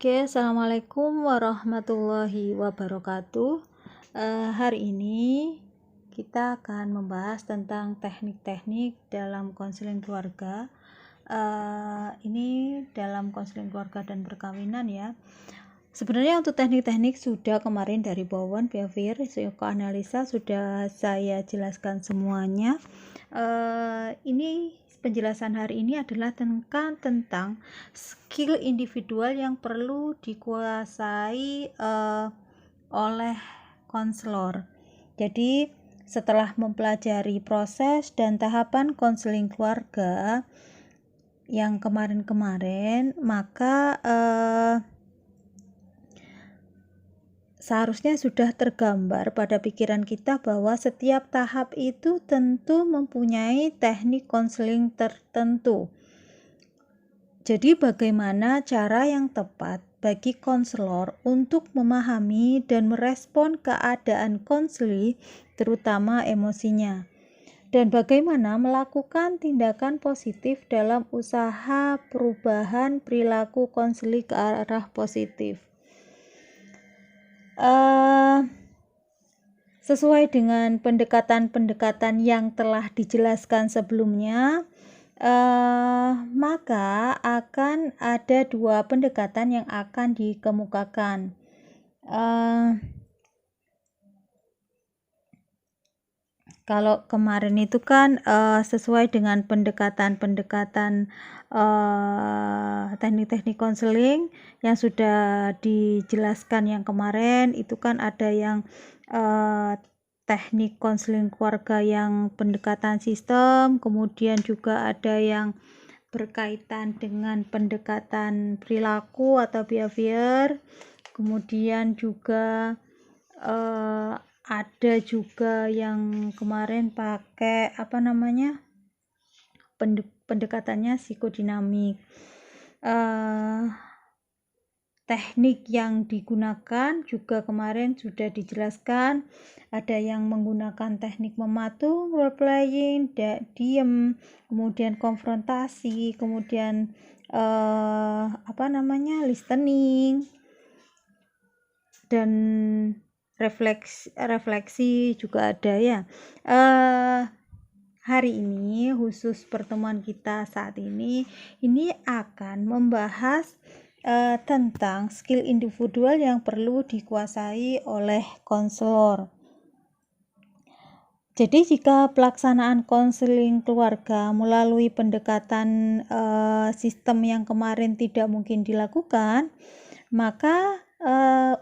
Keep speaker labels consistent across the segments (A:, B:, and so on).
A: Oke, assalamualaikum warahmatullahi wabarakatuh. Hari ini kita akan membahas tentang teknik-teknik dalam konseling keluarga. Ini dalam konseling keluarga dan perkawinan ya. Sebenarnya untuk teknik-teknik sudah kemarin dari Bowen, Behavior, Psikoanalisa sudah saya jelaskan semuanya. Ini penjelasan hari ini adalah tentang skill individual yang perlu dikuasai oleh konselor. Jadi setelah mempelajari proses dan tahapan konseling keluarga yang kemarin-kemarin, maka seharusnya sudah tergambar pada pikiran kita bahwa setiap tahap itu tentu mempunyai teknik konseling tertentu. Jadi bagaimana cara yang tepat bagi konselor untuk memahami dan merespon keadaan konseli, terutama emosinya, dan bagaimana melakukan tindakan positif dalam usaha perubahan perilaku konseli ke arah positif. Sesuai dengan pendekatan-pendekatan yang telah dijelaskan sebelumnya, maka akan ada dua pendekatan yang akan dikemukakan. Kalau kemarin itu kan sesuai dengan pendekatan-pendekatan teknik-teknik konseling yang sudah dijelaskan yang kemarin, itu kan ada yang teknik konseling keluarga yang pendekatan sistem, kemudian juga ada yang berkaitan dengan pendekatan perilaku atau behavior, kemudian juga ada juga yang kemarin pakai pendekatannya psikodinamik. Teknik yang digunakan juga kemarin sudah dijelaskan, ada yang menggunakan teknik mematung, role playing, diem, kemudian konfrontasi, kemudian listening, dan refleksi juga ada ya. Hari ini khusus pertemuan kita saat ini akan membahas tentang skill individual yang perlu dikuasai oleh konselor. Jadi jika pelaksanaan konseling keluarga melalui pendekatan sistem yang kemarin tidak mungkin dilakukan, maka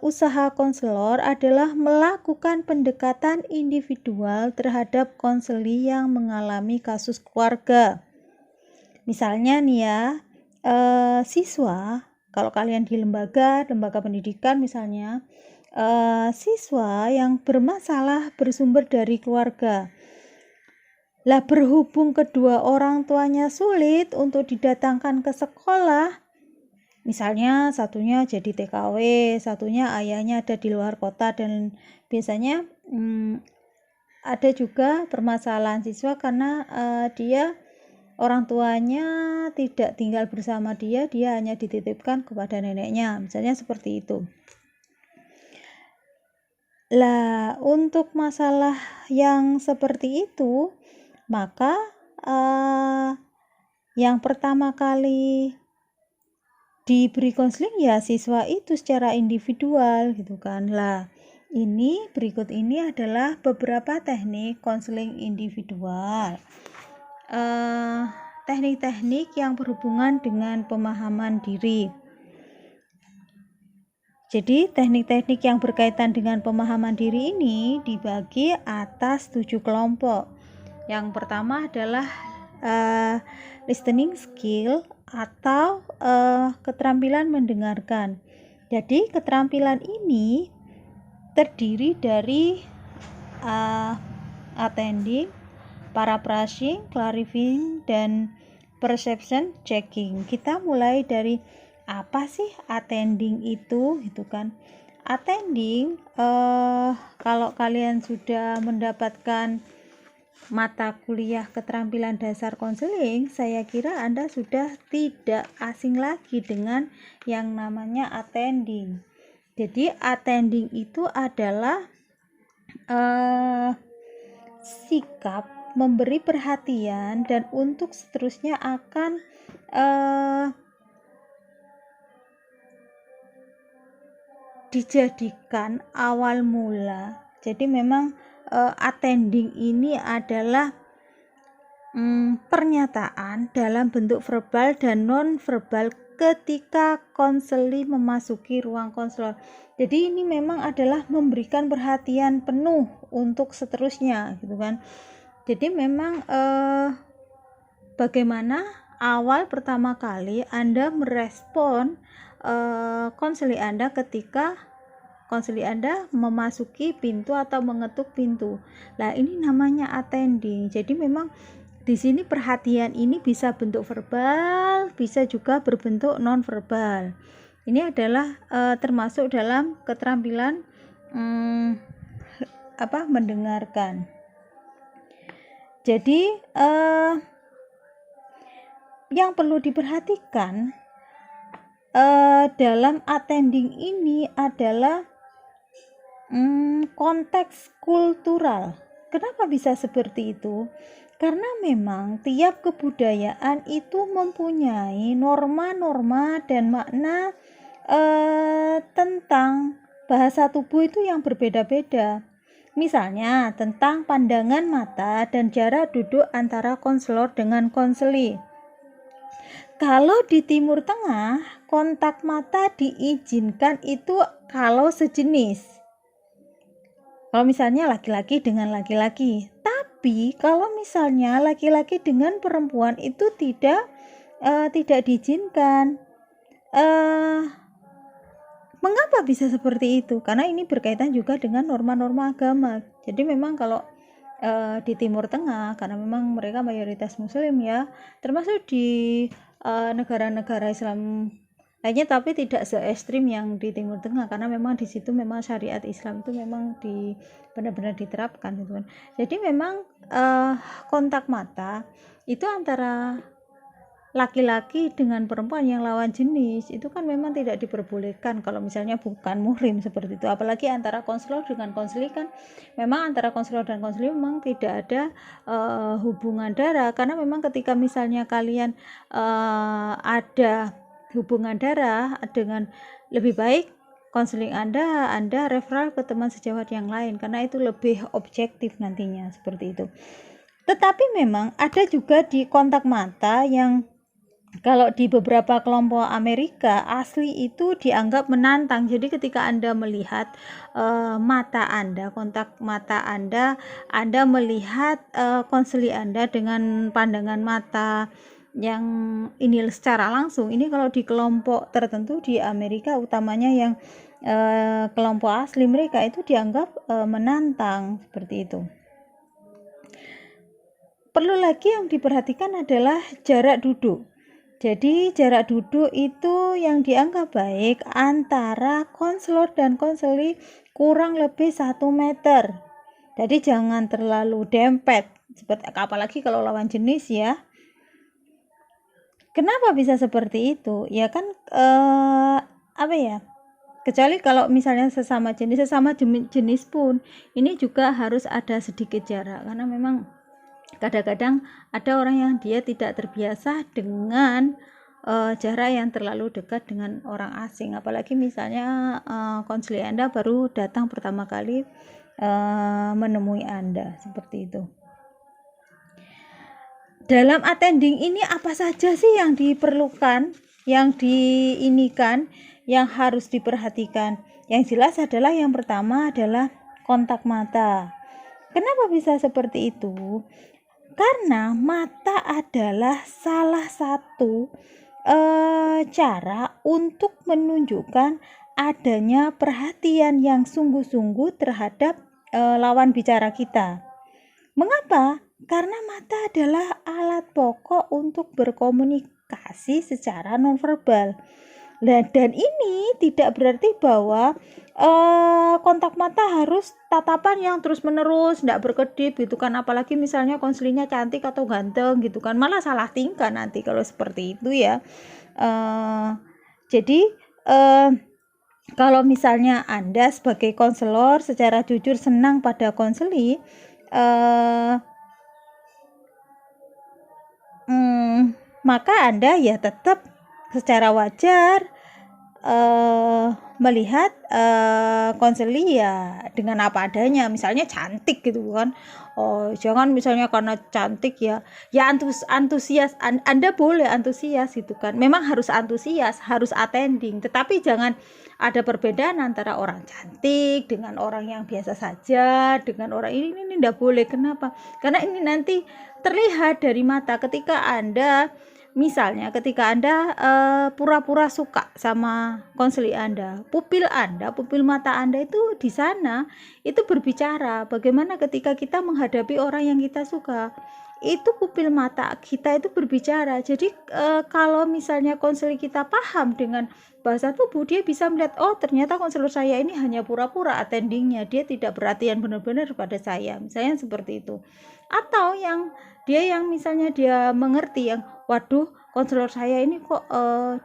A: usaha konselor adalah melakukan pendekatan individual terhadap konseli yang mengalami kasus keluarga. Misalnya nih ya, siswa, kalau kalian di lembaga pendidikan misalnya, siswa yang bermasalah bersumber dari keluarga. Lah berhubung kedua orang tuanya sulit untuk didatangkan ke sekolah, misalnya satunya jadi TKW, satunya ayahnya ada di luar kota, dan biasanya ada juga permasalahan siswa karena dia orang tuanya tidak tinggal bersama dia hanya dititipkan kepada neneknya, misalnya seperti itu. Lah untuk masalah yang seperti itu, maka yang pertama kali diberi konseling ya siswa itu secara individual gitu kan. Lah berikut ini adalah beberapa teknik konseling individual. Teknik-teknik yang berhubungan dengan pemahaman diri. Jadi teknik-teknik yang berkaitan dengan pemahaman diri ini dibagi atas 7 kelompok. Yang pertama adalah listening skill atau keterampilan mendengarkan. Jadi keterampilan ini terdiri dari attending, paraphrasing, clarifying, dan perception checking. Kita mulai dari apa sih attending itu gitu kan. Attending, kalau kalian sudah mendapatkan mata kuliah keterampilan dasar konseling, saya kira Anda sudah tidak asing lagi dengan yang namanya attending. Jadi attending itu adalah sikap memberi perhatian dan untuk seterusnya akan dijadikan awal mula. Jadi memang attending ini adalah pernyataan dalam bentuk verbal dan non-verbal ketika konseli memasuki ruang konselor. Jadi ini memang adalah memberikan perhatian penuh untuk seterusnya, gitu kan. Jadi memang bagaimana awal pertama kali Anda merespon konseli Anda ketika konseli Anda memasuki pintu atau mengetuk pintu. Nah, ini namanya attending. Jadi memang di sini perhatian ini bisa bentuk verbal, bisa juga berbentuk non verbal. Ini adalah termasuk dalam keterampilan mendengarkan. Jadi yang perlu diperhatikan dalam attending ini adalah konteks kultural. Kenapa bisa seperti itu? Karena memang tiap kebudayaan itu mempunyai norma-norma dan makna tentang bahasa tubuh itu yang berbeda-beda. Misalnya tentang pandangan mata dan jarak duduk antara konselor dengan konseli. Kalau di Timur Tengah, kontak mata diizinkan itu kalau sejenis. Kalau misalnya laki-laki dengan laki-laki, tapi kalau misalnya laki-laki dengan perempuan itu tidak diizinkan. Mengapa bisa seperti itu? Karena ini berkaitan juga dengan norma-norma agama. Jadi memang kalau di Timur Tengah, karena memang mereka mayoritas Muslim ya, termasuk di negara-negara Islam lainnya, tapi tidak se ekstrim yang di Timur Tengah, karena memang di situ memang syariat Islam itu memang benar-benar diterapkan gitu kan. Jadi memang kontak mata itu antara laki-laki dengan perempuan yang lawan jenis itu kan memang tidak diperbolehkan kalau misalnya bukan muhrim seperti itu. Apalagi antara konselor dengan konseli kan memang antara konselor dan konseli memang tidak ada hubungan darah, karena memang ketika misalnya kalian ada hubungan darah dengan, lebih baik konseling Anda referral ke teman sejawat yang lain karena itu lebih objektif nantinya seperti itu. Tetapi memang ada juga di kontak mata yang kalau di beberapa kelompok Amerika asli itu dianggap menantang. Jadi ketika Anda melihat mata Anda, kontak mata Anda melihat konseli Anda dengan pandangan mata yang ini secara langsung. Ini kalau di kelompok tertentu di Amerika utamanya yang kelompok asli mereka itu dianggap menantang seperti itu. Perlu lagi yang diperhatikan adalah jarak duduk. Jadi jarak duduk itu yang dianggap baik antara konselor dan konseli kurang lebih 1 meter. Jadi jangan terlalu dempet, apalagi kalau lawan jenis ya. Kenapa bisa seperti itu? Ya kan kecuali kalau misalnya sesama jenis pun ini juga harus ada sedikit jarak, karena memang kadang-kadang ada orang yang dia tidak terbiasa dengan jarak yang terlalu dekat dengan orang asing, apalagi misalnya konseli Anda baru datang pertama kali menemui Anda seperti itu. Dalam attending ini apa saja sih yang diperlukan, yang diinikan, yang harus diperhatikan? Yang jelas adalah yang pertama adalah kontak mata. Kenapa bisa seperti itu? Karena mata adalah salah satu cara untuk menunjukkan adanya perhatian yang sungguh-sungguh terhadap lawan bicara kita. Mengapa? Karena mata adalah alat pokok untuk berkomunikasi secara nonverbal. Dan ini tidak berarti bahwa kontak mata harus tatapan yang terus menerus, tidak berkedip gitu kan, apalagi misalnya konselingnya cantik atau ganteng gitu kan, malah salah tingkah nanti kalau seperti itu ya. Jadi kalau misalnya Anda sebagai konselor secara jujur senang pada konseli, maka Anda ya tetap secara wajar melihat konseli ya dengan apa adanya, misalnya cantik gitu kan. Jangan misalnya karena cantik ya antusias, Anda boleh antusias gitu kan, memang harus antusias, harus attending, tetapi jangan ada perbedaan antara orang cantik dengan orang yang biasa saja, dengan orang ini tidak boleh. Kenapa? Karena ini nanti terlihat dari mata. Ketika Anda misalnya ketika Anda pura-pura suka sama konseli Anda, pupil mata Anda itu di sana itu berbicara. Bagaimana ketika kita menghadapi orang yang kita suka, itu pupil mata kita itu berbicara. Jadi kalau misalnya konseli kita paham dengan bahasa tubuh, dia bisa melihat, oh ternyata konselor saya ini hanya pura-pura attendingnya, dia tidak perhatian benar-benar pada saya, misalnya seperti itu. Atau yang misalnya dia mengerti, yang waduh konselor saya ini kok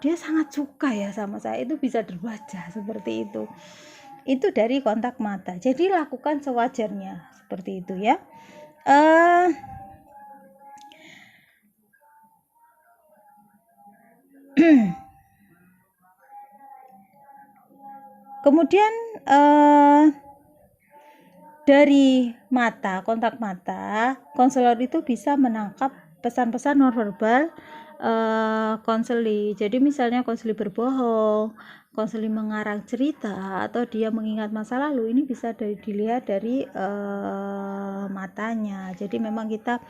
A: dia sangat suka ya sama saya, itu bisa terbaca seperti itu. Itu dari kontak mata. Jadi lakukan sewajarnya seperti itu ya. Kemudian dari mata, kontak mata, konselor itu bisa menangkap pesan-pesan nonverbal konseli. Jadi misalnya konseli berbohong, konseli mengarang cerita, atau dia mengingat masa lalu, ini bisa dilihat dari matanya. Jadi memang kita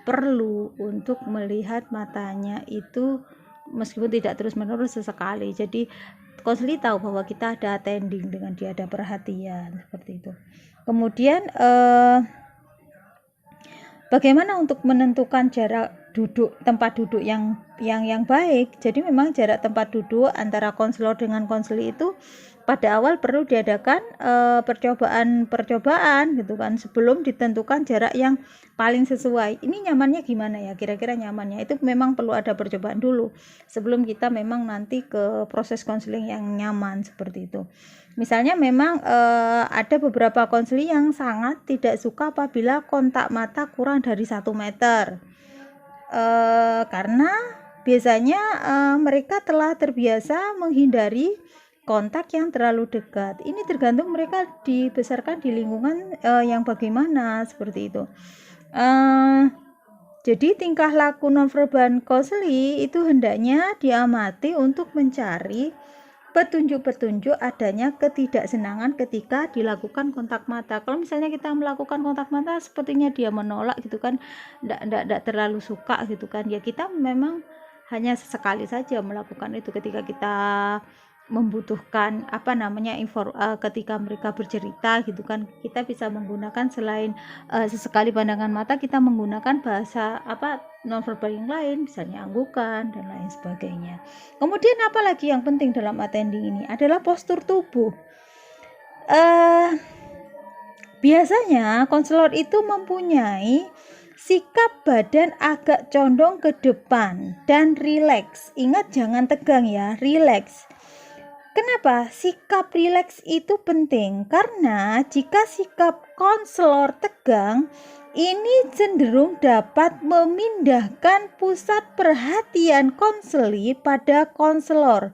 A: perlu untuk melihat matanya itu meskipun tidak terus-menerus, sesekali. Jadi konseli tahu bahwa kita ada attending dengan dia, ada perhatian seperti itu. Kemudian bagaimana untuk menentukan jarak duduk, tempat duduk yang baik. Jadi memang jarak tempat duduk antara konselor dengan konseli itu pada awal perlu diadakan percobaan gitu kan, sebelum ditentukan jarak yang paling sesuai. Ini nyamannya gimana ya, kira-kira nyamannya itu memang perlu ada percobaan dulu sebelum kita memang nanti ke proses konseling yang nyaman seperti itu. Misalnya memang ada beberapa konseli yang sangat tidak suka apabila kontak mata kurang dari 1 meter, karena biasanya mereka telah terbiasa menghindari kontak yang terlalu dekat. Ini tergantung mereka dibesarkan di lingkungan yang bagaimana seperti itu. Jadi tingkah laku nonverbal konseli itu hendaknya diamati untuk mencari petunjuk-petunjuk adanya ketidaksenangan ketika dilakukan kontak mata. Kalau misalnya kita melakukan kontak mata sepertinya dia menolak gitu kan, tidak terlalu suka gitu kan, ya kita memang hanya sesekali saja melakukan itu ketika kita membutuhkan ketika mereka bercerita gitu kan, kita bisa menggunakan selain sesekali pandangan mata, kita menggunakan bahasa nonverbal yang lain, misalnya anggukan dan lain sebagainya. Kemudian apalagi yang penting dalam attending ini adalah postur tubuh. Biasanya konselor itu mempunyai sikap badan agak condong ke depan dan rileks. Ingat, jangan tegang ya, rileks. Kenapa? Sikap rileks itu penting karena jika sikap konselor tegang, ini cenderung dapat memindahkan pusat perhatian konseli pada konselor,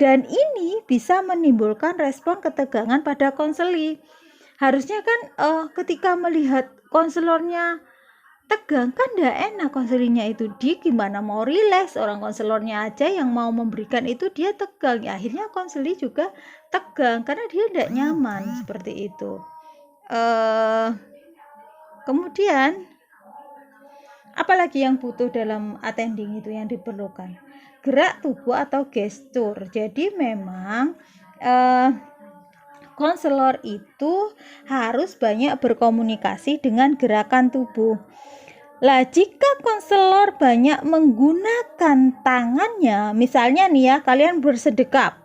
A: dan ini bisa menimbulkan respon ketegangan pada konseli. Harusnya kan ketika melihat konselornya tegang kan tidak enak, konselinya itu dia gimana mau rileks, orang konselornya aja yang mau memberikan itu dia tegang, ya akhirnya konseli juga tegang karena dia tidak nyaman seperti itu. Kemudian apalagi yang butuh dalam attending itu yang diperlukan? Gerak tubuh atau gestur. Jadi memang konselor itu harus banyak berkomunikasi dengan gerakan tubuh. Lah, jika konselor banyak menggunakan tangannya, misalnya nih ya, kalian bersedekap.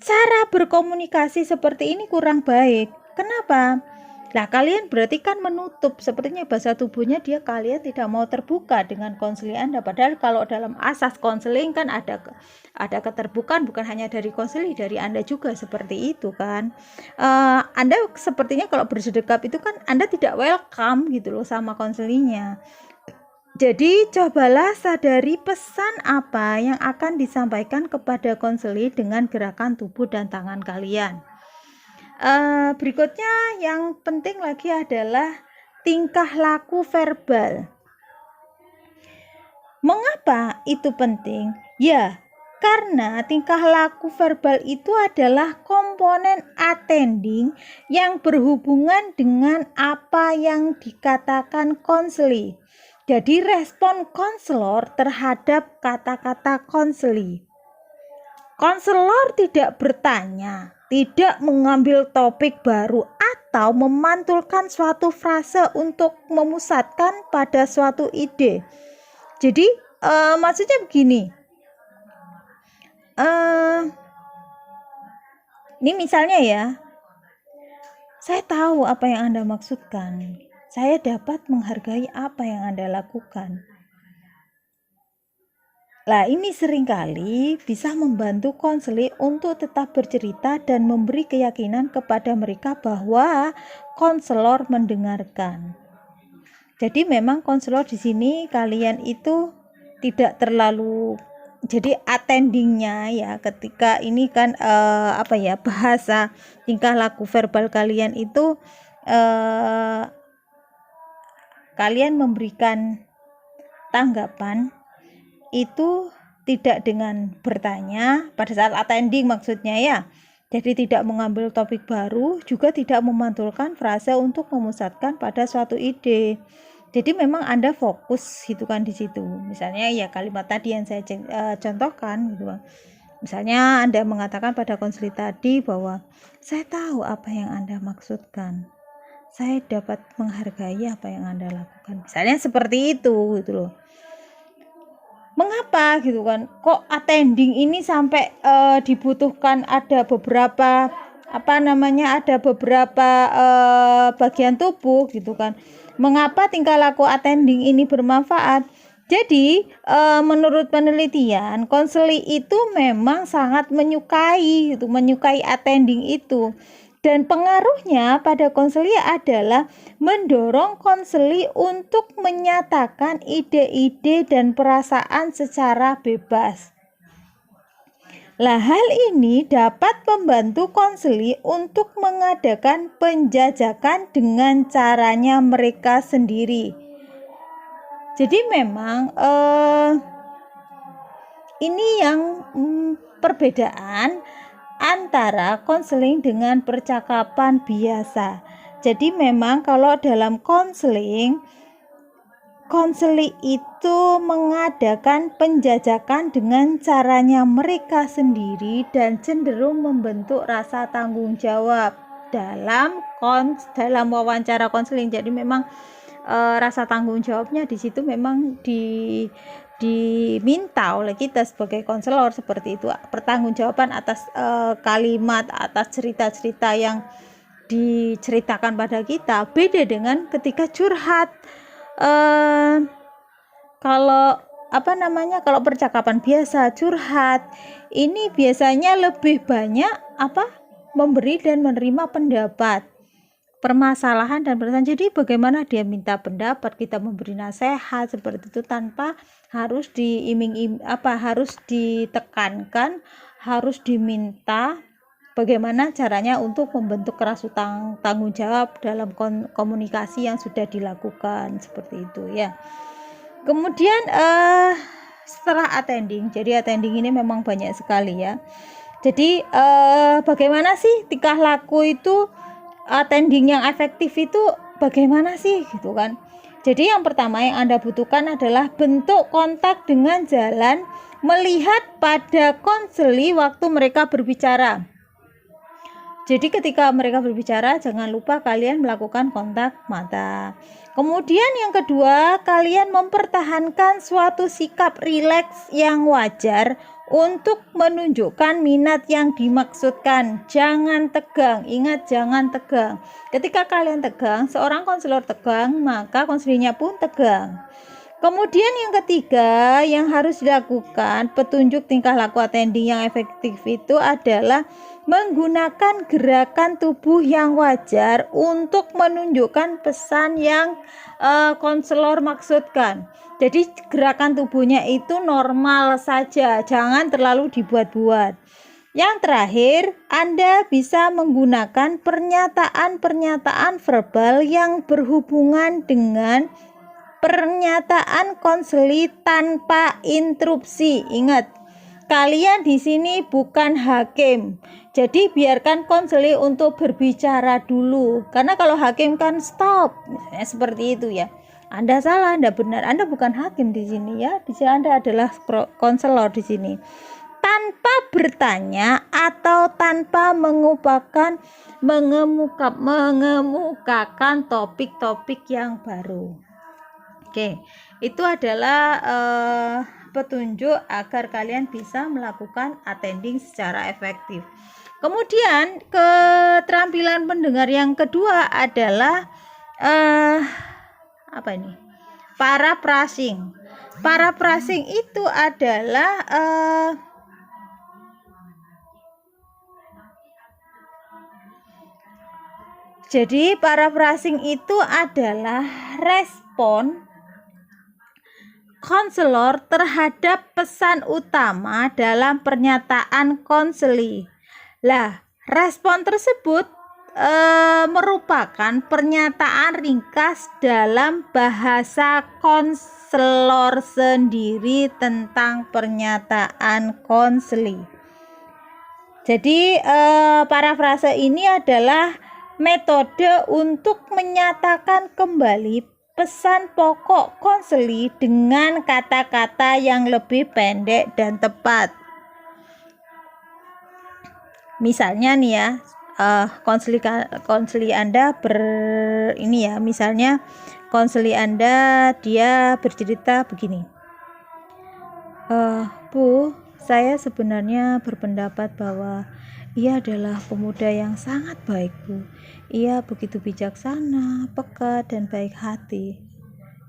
A: cara berkomunikasi seperti ini kurang baik. Kenapa? Nah, kalian berarti kan menutup, sepertinya bahasa tubuhnya kalian tidak mau terbuka dengan konseling Anda. Padahal kalau dalam asas konseling kan ada keterbukaan, bukan hanya dari konseling, dari Anda juga seperti itu kan. Anda sepertinya kalau bersedekap itu kan Anda tidak welcome gitu loh sama konselingnya. Jadi cobalah sadari pesan apa yang akan disampaikan kepada konseli dengan gerakan tubuh dan tangan kalian. Berikutnya yang penting lagi adalah tingkah laku verbal. Mengapa itu penting? Ya, karena tingkah laku verbal itu adalah komponen attending yang berhubungan dengan apa yang dikatakan konseli. Jadi respon konselor terhadap kata-kata konseli. Konselor tidak bertanya, tidak mengambil topik baru atau memantulkan suatu frase untuk memusatkan pada suatu ide. Jadi maksudnya begini, ini misalnya ya, saya tahu apa yang Anda maksudkan, saya dapat menghargai apa yang Anda lakukan. Nah, ini seringkali bisa membantu konselor untuk tetap bercerita dan memberi keyakinan kepada mereka bahwa konselor mendengarkan. Jadi memang konselor di sini kalian itu tidak terlalu, jadi attendingnya ya, ketika ini kan bahasa tingkah laku verbal kalian itu kalian memberikan tanggapan itu tidak dengan bertanya pada saat attending maksudnya ya. Jadi tidak mengambil topik baru, juga tidak memantulkan frase untuk memusatkan pada suatu ide. Jadi memang Anda fokus gitu kan di situ. Misalnya ya kalimat tadi yang saya contohkan gitu. Misalnya Anda mengatakan pada konseling tadi bahwa saya tahu apa yang Anda maksudkan. Saya dapat menghargai apa yang Anda lakukan. Misalnya seperti itu gitu loh. Mengapa gitu kan? Kok attending ini sampai dibutuhkan ada beberapa bagian tubuh gitu kan? Mengapa tingkah laku attending ini bermanfaat? Jadi menurut penelitian, konseli itu memang sangat menyukai attending itu. Dan pengaruhnya pada konseli adalah mendorong konseli untuk menyatakan ide-ide dan perasaan secara bebas. Lah, hal ini dapat membantu konseli untuk mengadakan penjajakan dengan caranya mereka sendiri. Jadi memang ini yang perbedaan antara konseling dengan percakapan biasa. Jadi memang kalau dalam konseling itu mengadakan penjajakan dengan caranya mereka sendiri dan cenderung membentuk rasa tanggung jawab dalam wawancara konseling. Jadi memang rasa tanggung jawabnya di situ memang diminta oleh kita sebagai konselor seperti itu, pertanggungjawaban atas kalimat, atas cerita-cerita yang diceritakan pada kita. Beda dengan ketika curhat. Kalau percakapan biasa curhat ini biasanya lebih banyak memberi dan menerima pendapat, permasalahan dan perasaan. Jadi bagaimana dia minta pendapat, kita memberi nasihat seperti itu tanpa harus harus ditekankan, harus diminta bagaimana caranya untuk membentuk rasa tanggung jawab dalam komunikasi yang sudah dilakukan seperti itu ya. Kemudian setelah attending, jadi attending ini memang banyak sekali ya. Jadi bagaimana sih tingkah laku itu attending yang efektif itu bagaimana sih gitu kan. Jadi yang pertama yang Anda butuhkan adalah bentuk kontak dengan jalan melihat pada konseli waktu mereka berbicara. Jadi ketika mereka berbicara jangan lupa kalian melakukan kontak mata. Kemudian yang kedua, kalian mempertahankan suatu sikap rileks yang wajar untuk menunjukkan minat yang dimaksudkan. Jangan tegang, ingat jangan tegang. Ketika kalian tegang, seorang konselor tegang, maka konselornya pun tegang. Kemudian yang ketiga yang harus dilakukan petunjuk tingkah laku attending yang efektif itu adalah menggunakan gerakan tubuh yang wajar untuk menunjukkan pesan yang konselor maksudkan. Jadi gerakan tubuhnya itu normal saja, jangan terlalu dibuat-buat. Yang terakhir, Anda bisa menggunakan pernyataan-pernyataan verbal yang berhubungan dengan pernyataan konseli tanpa interupsi. Ingat, kalian di sini bukan hakim. Jadi biarkan konseli untuk berbicara dulu. Karena kalau hakim kan stop. Misalnya seperti itu ya. Anda salah, Anda benar. Anda bukan hakim di sini ya. Di sini Anda adalah konselor di sini. Tanpa bertanya atau tanpa mengemukakan topik-topik yang baru. Oke, itu adalah petunjuk agar kalian bisa melakukan attending secara efektif. Kemudian keterampilan pendengar yang kedua adalah paraphrasing. Paraphrasing itu adalah jadi paraphrasing itu adalah respon konselor terhadap pesan utama dalam pernyataan konseli. Lah, respon tersebut merupakan pernyataan ringkas dalam bahasa konselor sendiri tentang pernyataan konseli. Jadi parafrase ini adalah metode untuk menyatakan kembali pesan pokok konseli dengan kata-kata yang lebih pendek dan tepat. Misalnya nih ya, konseli Anda misalnya konseli Anda dia bercerita begini. Bu, saya sebenarnya berpendapat bahwa ia adalah pemuda yang sangat baik, Bu. Ia begitu bijaksana, peka, dan baik hati.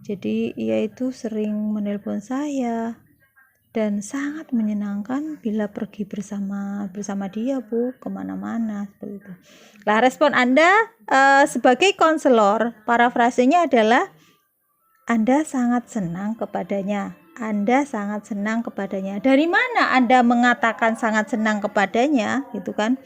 A: Jadi ia itu sering menelpon saya dan sangat menyenangkan bila pergi bersama dia, Bu, kemana-mana seperti itu. Lah, respon Anda sebagai konselor, parafrasenya adalah Anda sangat senang kepadanya. Anda sangat senang kepadanya. Dari mana Anda mengatakan sangat senang kepadanya, gitu kan?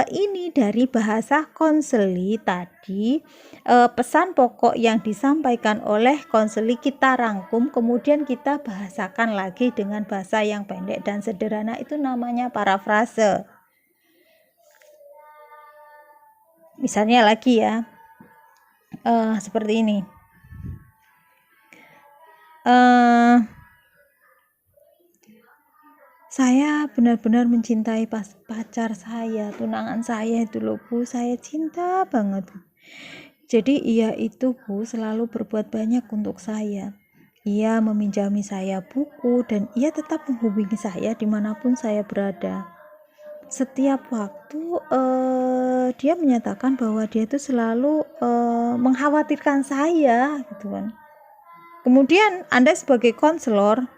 A: Ini dari bahasa konseli tadi, pesan pokok yang disampaikan oleh konseli kita rangkum, kemudian kita bahasakan lagi dengan bahasa yang pendek dan sederhana, itu namanya parafrase. Misalnya lagi ya, seperti ini. Saya benar-benar mencintai pacar saya, tunangan saya itu loh, Bu. Saya cinta banget. Jadi ia itu, Bu, selalu berbuat banyak untuk saya. Ia meminjami saya buku dan ia tetap menghubungi saya dimanapun saya berada. Setiap waktu dia menyatakan bahwa dia itu selalu mengkhawatirkan saya, gitu kan. Kemudian Anda sebagai konselor,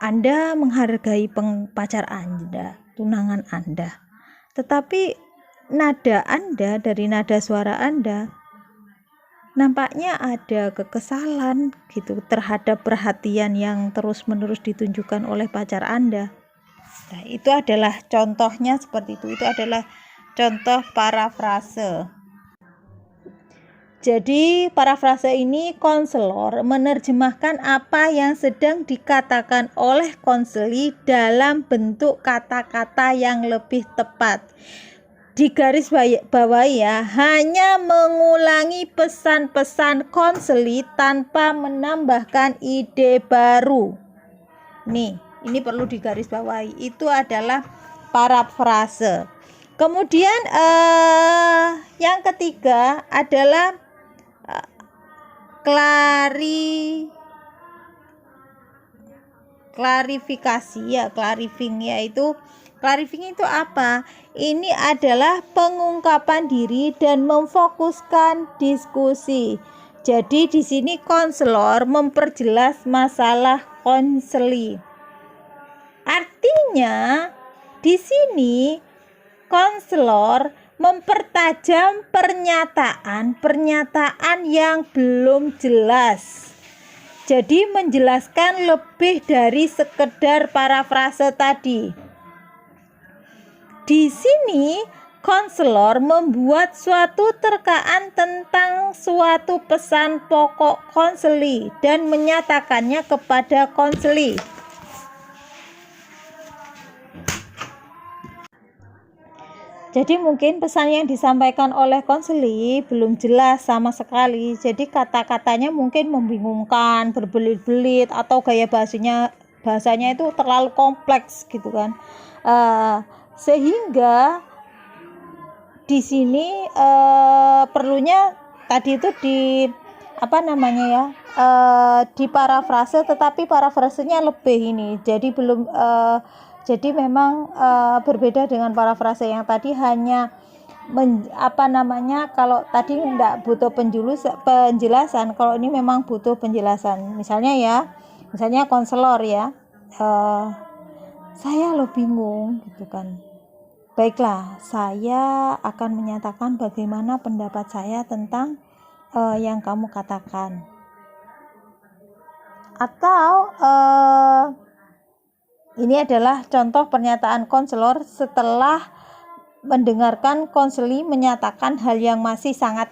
A: Anda menghargai pacar Anda, tunangan Anda. Tetapi nada Anda, dari nada suara Anda, nampaknya ada kekesalan gitu terhadap perhatian yang terus-menerus ditunjukkan oleh pacar Anda. Nah, itu adalah contohnya seperti itu. Itu adalah contoh parafrase. Jadi parafrase ini konselor menerjemahkan apa yang sedang dikatakan oleh konseli dalam bentuk kata-kata yang lebih tepat. Di garis bawah ya, hanya mengulangi pesan-pesan konseli tanpa menambahkan ide baru. Nih, ini perlu digaris bawahi. Itu adalah parafrase. Kemudian yang ketiga adalah klarifikasi ya, clarifying itu apa? Ini adalah pengungkapan diri dan memfokuskan diskusi. Jadi di sini konselor memperjelas masalah konseli. Artinya di sini konselor mempertajam pernyataan yang belum jelas. Jadi menjelaskan lebih dari sekedar parafrase tadi. Di sini konselor membuat suatu terkaan tentang suatu pesan pokok konseli dan menyatakannya kepada konseli. Jadi mungkin pesan yang disampaikan oleh konseli belum jelas sama sekali. Jadi kata-katanya mungkin membingungkan, berbelit-belit, atau gaya bahasanya itu terlalu kompleks gitu kan. Sehingga di sini perlunya tadi itu di parafrase, tetapi parafrasenya lebih ini. Jadi memang berbeda dengan parafrase yang tadi, hanya kalau tadi tidak butuh penjelasan, kalau ini memang butuh penjelasan. Misalnya konselor ya, saya lo bingung gitu kan. Baiklah, saya akan menyatakan bagaimana pendapat saya tentang yang kamu katakan. Atau ini adalah contoh pernyataan konselor setelah mendengarkan konseli menyatakan hal yang masih sangat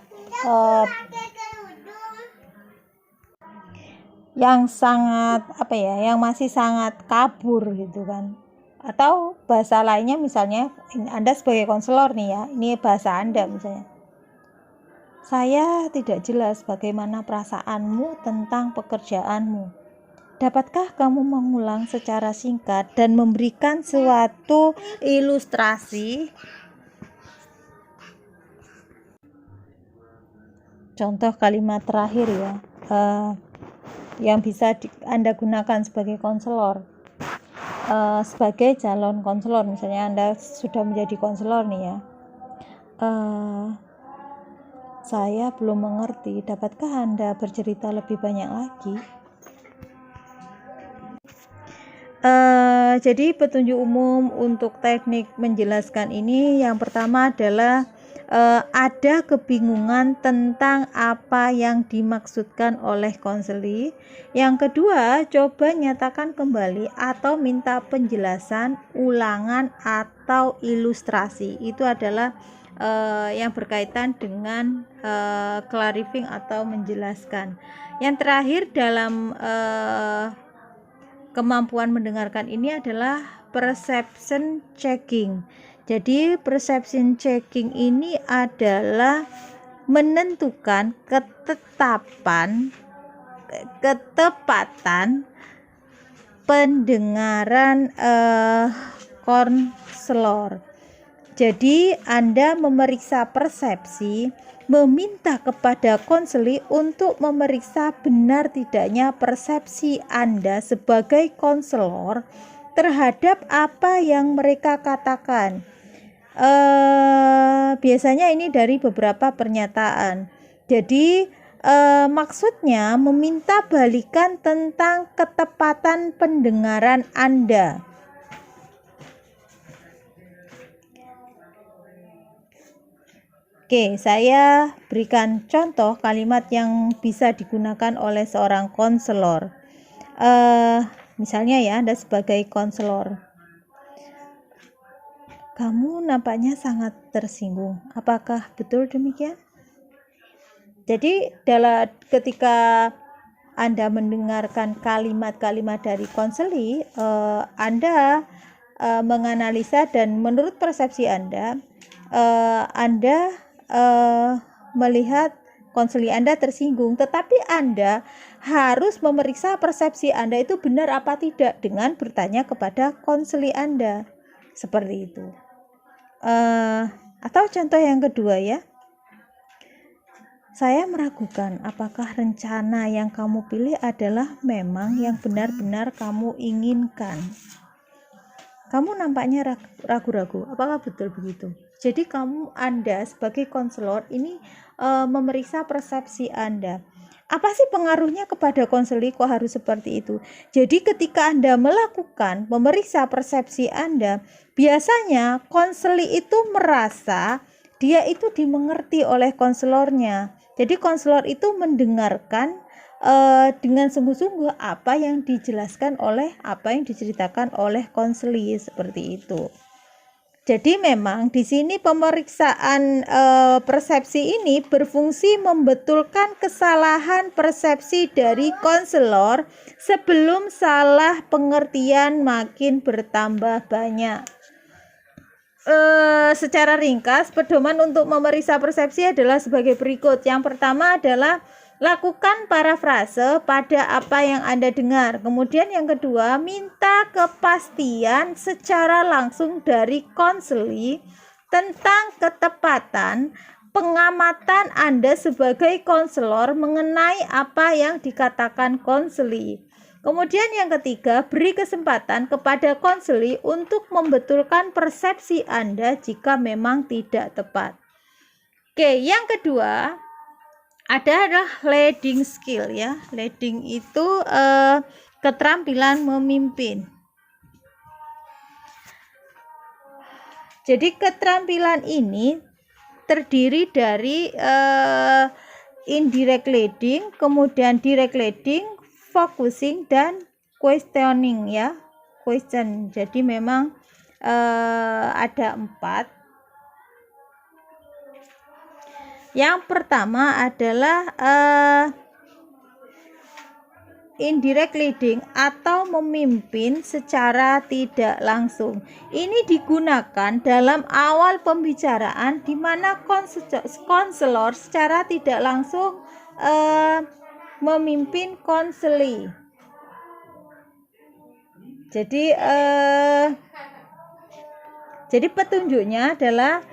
A: kabur gitu kan. Atau bahasa lainnya, misalnya Anda sebagai konselor nih ya, ini bahasa Anda misalnya. Saya tidak jelas bagaimana perasaanmu tentang pekerjaanmu. Dapatkah kamu mengulang secara singkat dan memberikan suatu ilustrasi? Contoh kalimat terakhir ya, yang bisa Anda gunakan sebagai konselor. Sebagai calon konselor, misalnya Anda sudah menjadi konselor nih ya. Saya belum mengerti, dapatkah Anda bercerita lebih banyak lagi? Jadi petunjuk umum untuk teknik menjelaskan ini, yang pertama adalah ada kebingungan tentang apa yang dimaksudkan oleh konseli. Yang kedua, coba nyatakan kembali atau minta penjelasan, ulangan atau ilustrasi. Itu adalah yang berkaitan dengan clarifying atau menjelaskan. Yang terakhir dalam kemampuan mendengarkan ini adalah perception checking. Jadi perception checking ini adalah menentukan ketepatan pendengaran konselor. Jadi Anda memeriksa persepsi, meminta kepada konseli untuk memeriksa benar tidaknya persepsi Anda sebagai konselor terhadap apa yang mereka katakan. Biasanya ini dari beberapa pernyataan. Jadi maksudnya meminta balikan tentang ketepatan pendengaran Anda. Oke, saya berikan contoh kalimat yang bisa digunakan oleh seorang konselor. Misalnya ya, Anda sebagai konselor. Kamu nampaknya sangat tersinggung. Apakah betul demikian? Jadi ketika Anda mendengarkan kalimat-kalimat dari konseli, Anda menganalisa, dan menurut persepsi Anda melihat konseli Anda tersinggung, tetapi Anda harus memeriksa persepsi Anda itu benar apa tidak dengan bertanya kepada konseli Anda. Seperti itu. Atau contoh yang kedua ya, saya meragukan apakah rencana yang kamu pilih adalah memang yang benar-benar kamu inginkan. Kamu nampaknya ragu-ragu, apakah betul begitu? Jadi Anda sebagai konselor ini memeriksa persepsi Anda. Apa sih pengaruhnya kepada konseli kok harus seperti itu? Jadi ketika Anda melakukan memeriksa persepsi Anda, biasanya konseli itu merasa dia itu dimengerti oleh konselornya. Jadi konselor itu mendengarkan dengan sungguh-sungguh apa yang dijelaskan apa yang diceritakan oleh konseli, seperti itu. Jadi memang di sini pemeriksaan persepsi ini berfungsi membetulkan kesalahan persepsi dari konselor sebelum salah pengertian makin bertambah banyak. Secara ringkas, pedoman untuk memeriksa persepsi adalah sebagai berikut. Yang pertama adalah lakukan parafrase pada apa yang Anda dengar. Kemudian yang kedua, minta kepastian secara langsung dari konseli tentang ketepatan pengamatan Anda sebagai konselor mengenai apa yang dikatakan konseli. Kemudian yang ketiga, beri kesempatan kepada konseli untuk membetulkan persepsi Anda jika memang tidak tepat. Oke, yang kedua adalah leading skill ya. Leading itu keterampilan memimpin. Jadi keterampilan ini terdiri dari indirect leading, kemudian direct leading, focusing, dan questioning ya. Question. Jadi memang ada 4. Yang pertama adalah indirect leading atau memimpin secara tidak langsung. Ini digunakan dalam awal pembicaraan di mana konselor secara tidak langsung memimpin konseli. Jadi petunjuknya adalah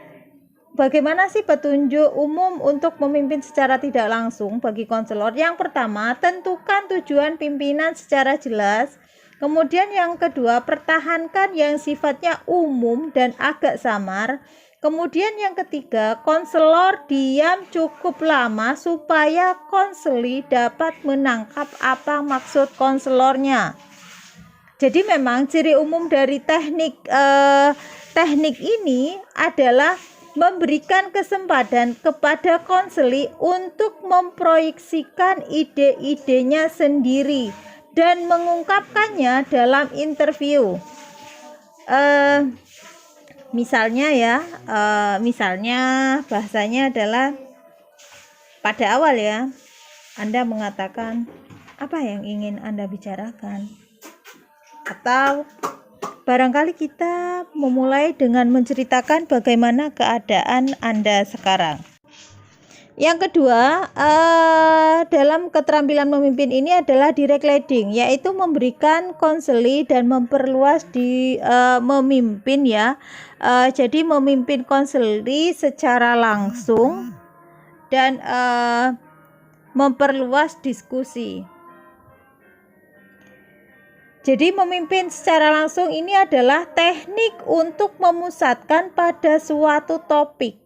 A: bagaimana sih petunjuk umum untuk memimpin secara tidak langsung bagi konselor? Yang pertama, tentukan tujuan pimpinan secara jelas. Kemudian yang kedua, pertahankan yang sifatnya umum dan agak samar. Kemudian yang ketiga, konselor diam cukup lama supaya konseli dapat menangkap apa maksud konselornya. Jadi memang ciri umum dari teknik ini adalah memberikan kesempatan kepada konseli untuk memproyeksikan ide-idenya sendiri dan mengungkapkannya dalam interview. Misalnya bahasanya adalah pada awal ya, Anda mengatakan apa yang ingin Anda bicarakan, atau barangkali kita memulai dengan menceritakan bagaimana keadaan Anda sekarang. Yang kedua, dalam keterampilan memimpin ini adalah direct leading, yaitu memberikan konseli dan memperluas memimpin ya. Jadi memimpin konseli secara langsung dan memperluas diskusi. Jadi memimpin secara langsung ini adalah teknik untuk memusatkan pada suatu topik.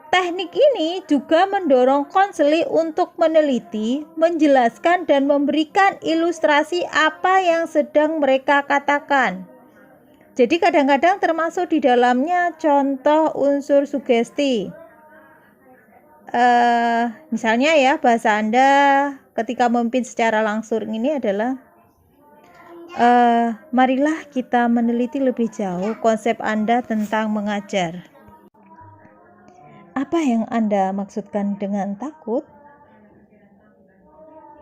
A: Teknik ini juga mendorong konseli untuk meneliti, menjelaskan, dan memberikan ilustrasi apa yang sedang mereka katakan. Jadi kadang-kadang termasuk di dalamnya contoh unsur sugesti. Misalnya ya, bahasa Anda ketika memimpin secara langsung ini adalah marilah kita meneliti lebih jauh konsep Anda tentang mengajar. Apa yang Anda maksudkan dengan takut?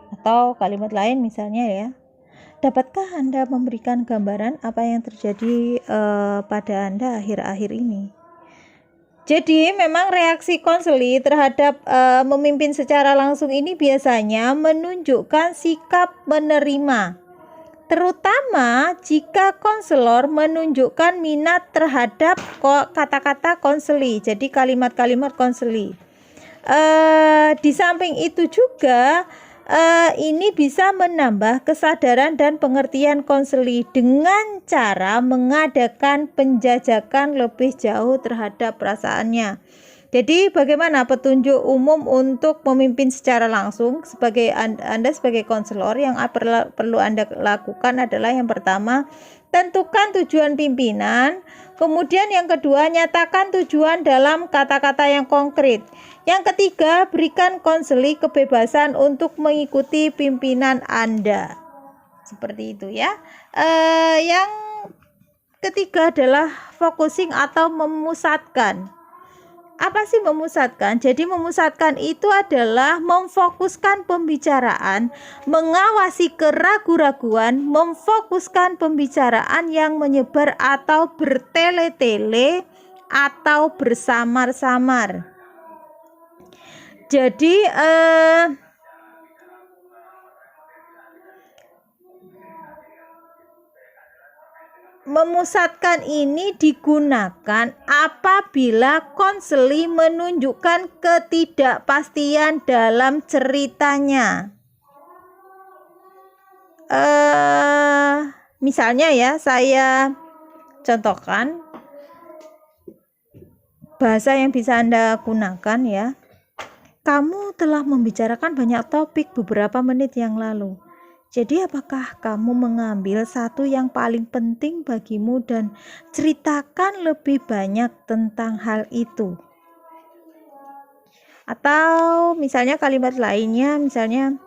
A: Atau kalimat lain misalnya ya, dapatkah Anda memberikan gambaran apa yang terjadi pada Anda akhir-akhir ini? Jadi memang reaksi konseli terhadap memimpin secara langsung ini biasanya menunjukkan sikap menerima, terutama jika konselor menunjukkan minat terhadap kata-kata konseli, jadi kalimat-kalimat konseli. Di samping itu juga ini bisa menambah kesadaran dan pengertian konseli dengan cara mengadakan penjajakan lebih jauh terhadap perasaannya. Jadi bagaimana petunjuk umum untuk memimpin secara langsung sebagai Anda sebagai konselor yang perlu Anda lakukan adalah yang pertama, tentukan tujuan pimpinan. Kemudian yang kedua, nyatakan tujuan dalam kata-kata yang konkret. Yang ketiga, berikan konseli kebebasan untuk mengikuti pimpinan Anda. Seperti itu ya. Yang ketiga adalah focusing atau memusatkan. Apa sih memusatkan? Jadi memusatkan itu adalah memfokuskan pembicaraan, mengawasi keraguan-raguan, memfokuskan pembicaraan yang menyebar atau bertele-tele atau bersamar-samar. Jadi memusatkan ini digunakan apabila konseli menunjukkan ketidakpastian dalam ceritanya. Misalnya ya, saya contohkan bahasa yang bisa Anda gunakan ya. Kamu telah membicarakan banyak topik beberapa menit yang lalu. Jadi apakah kamu mengambil satu yang paling penting bagimu dan ceritakan lebih banyak tentang hal itu? Atau misalnya kalimat lainnya, misalnya,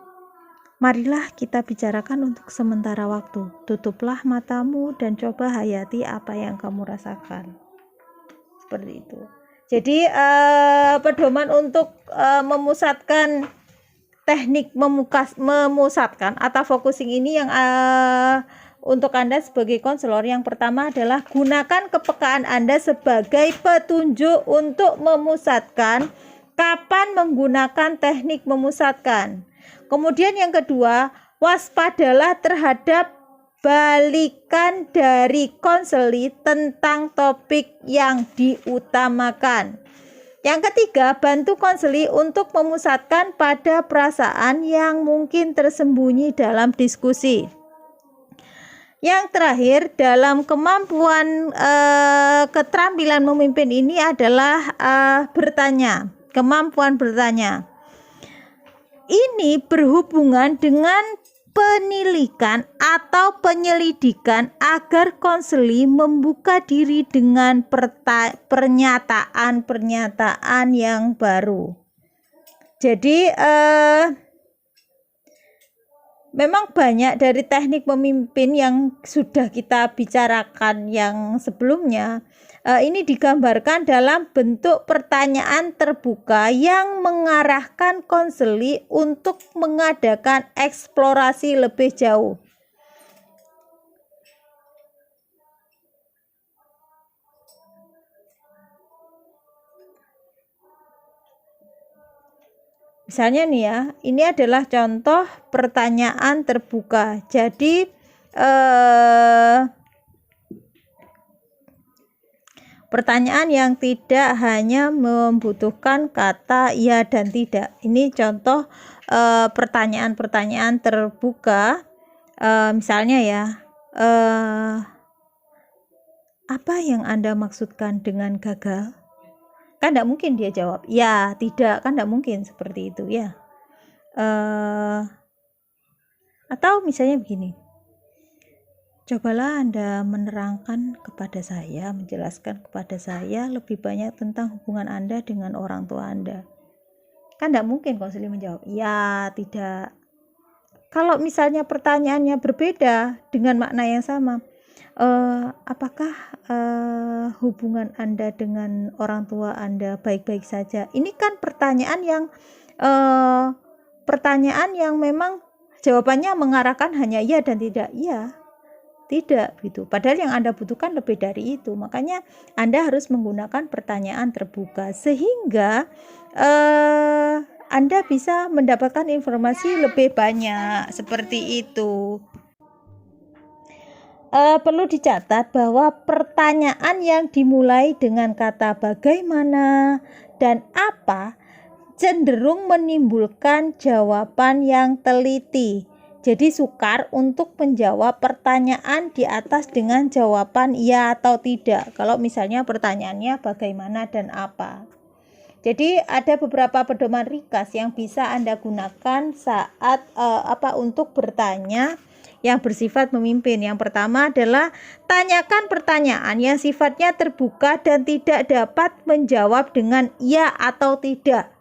A: marilah kita bicarakan untuk sementara waktu. Tutuplah matamu dan coba hayati apa yang kamu rasakan. Seperti itu. Jadi pedoman untuk memusatkan teknik memusatkan atau focusing ini yang untuk Anda sebagai konselor, yang pertama adalah gunakan kepekaan Anda sebagai petunjuk untuk memusatkan. Kapan menggunakan teknik memusatkan? Kemudian yang kedua, waspadalah terhadap balikan dari konseli tentang topik yang diutamakan. Yang ketiga, bantu konseli untuk memusatkan pada perasaan yang mungkin tersembunyi dalam diskusi. Yang terakhir, dalam kemampuan keterampilan memimpin ini adalah bertanya, kemampuan bertanya. Ini berhubungan dengan penilikan atau penyelidikan agar konseli membuka diri dengan pernyataan-pernyataan yang baru. Jadi memang banyak dari teknik memimpin yang sudah kita bicarakan yang sebelumnya. Ini digambarkan dalam bentuk pertanyaan terbuka yang mengarahkan konseli untuk mengadakan eksplorasi lebih jauh. Misalnya nih ya, ini adalah contoh pertanyaan terbuka. Jadi pertanyaan yang tidak hanya membutuhkan kata ya dan tidak. Ini contoh pertanyaan-pertanyaan terbuka. Misalnya ya, apa yang Anda maksudkan dengan gagal? Kan tidak mungkin dia jawab ya, tidak, kan tidak mungkin seperti itu ya. Atau misalnya begini, cobalah Anda menerangkan kepada saya, menjelaskan kepada saya lebih banyak tentang hubungan Anda dengan orang tua Anda. Kan tidak mungkin konseli menjawab ya, tidak. Kalau misalnya pertanyaannya berbeda dengan makna yang sama, apakah hubungan Anda dengan orang tua Anda baik-baik saja? Ini kan pertanyaan yang memang jawabannya mengarahkan hanya ya dan tidak. Ya, tidak gitu. Padahal yang Anda butuhkan lebih dari itu. Makanya Anda harus menggunakan pertanyaan terbuka sehingga Anda bisa mendapatkan informasi lebih banyak. Seperti itu. Perlu dicatat bahwa pertanyaan yang dimulai dengan kata bagaimana dan apa cenderung menimbulkan jawaban yang teliti. Jadi sukar untuk menjawab pertanyaan di atas dengan jawaban ya atau tidak. Kalau misalnya pertanyaannya bagaimana dan apa. Jadi ada beberapa pedoman ringkas yang bisa Anda gunakan saat untuk bertanya yang bersifat memimpin. Yang pertama adalah tanyakan pertanyaan yang sifatnya terbuka dan tidak dapat menjawab dengan ya atau tidak.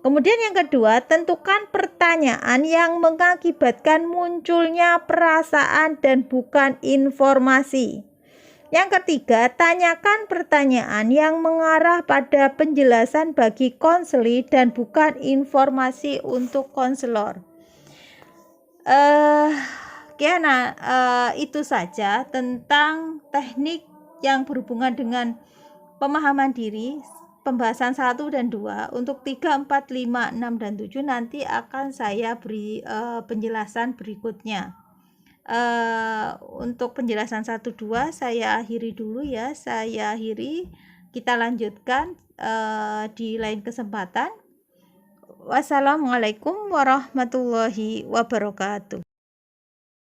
A: Kemudian yang kedua, tentukan pertanyaan yang mengakibatkan munculnya perasaan dan bukan informasi. Yang ketiga, tanyakan pertanyaan yang mengarah pada penjelasan bagi konseli dan bukan informasi untuk konselor. Itu saja tentang teknik yang berhubungan dengan pemahaman diri. Pembahasan 1 dan 2. Untuk 3, 4, 5, 6, dan 7 nanti akan saya beri penjelasan berikutnya. Untuk penjelasan 1, 2 saya akhiri dulu ya. Kita lanjutkan di lain kesempatan. Wassalamualaikum warahmatullahi wabarakatuh.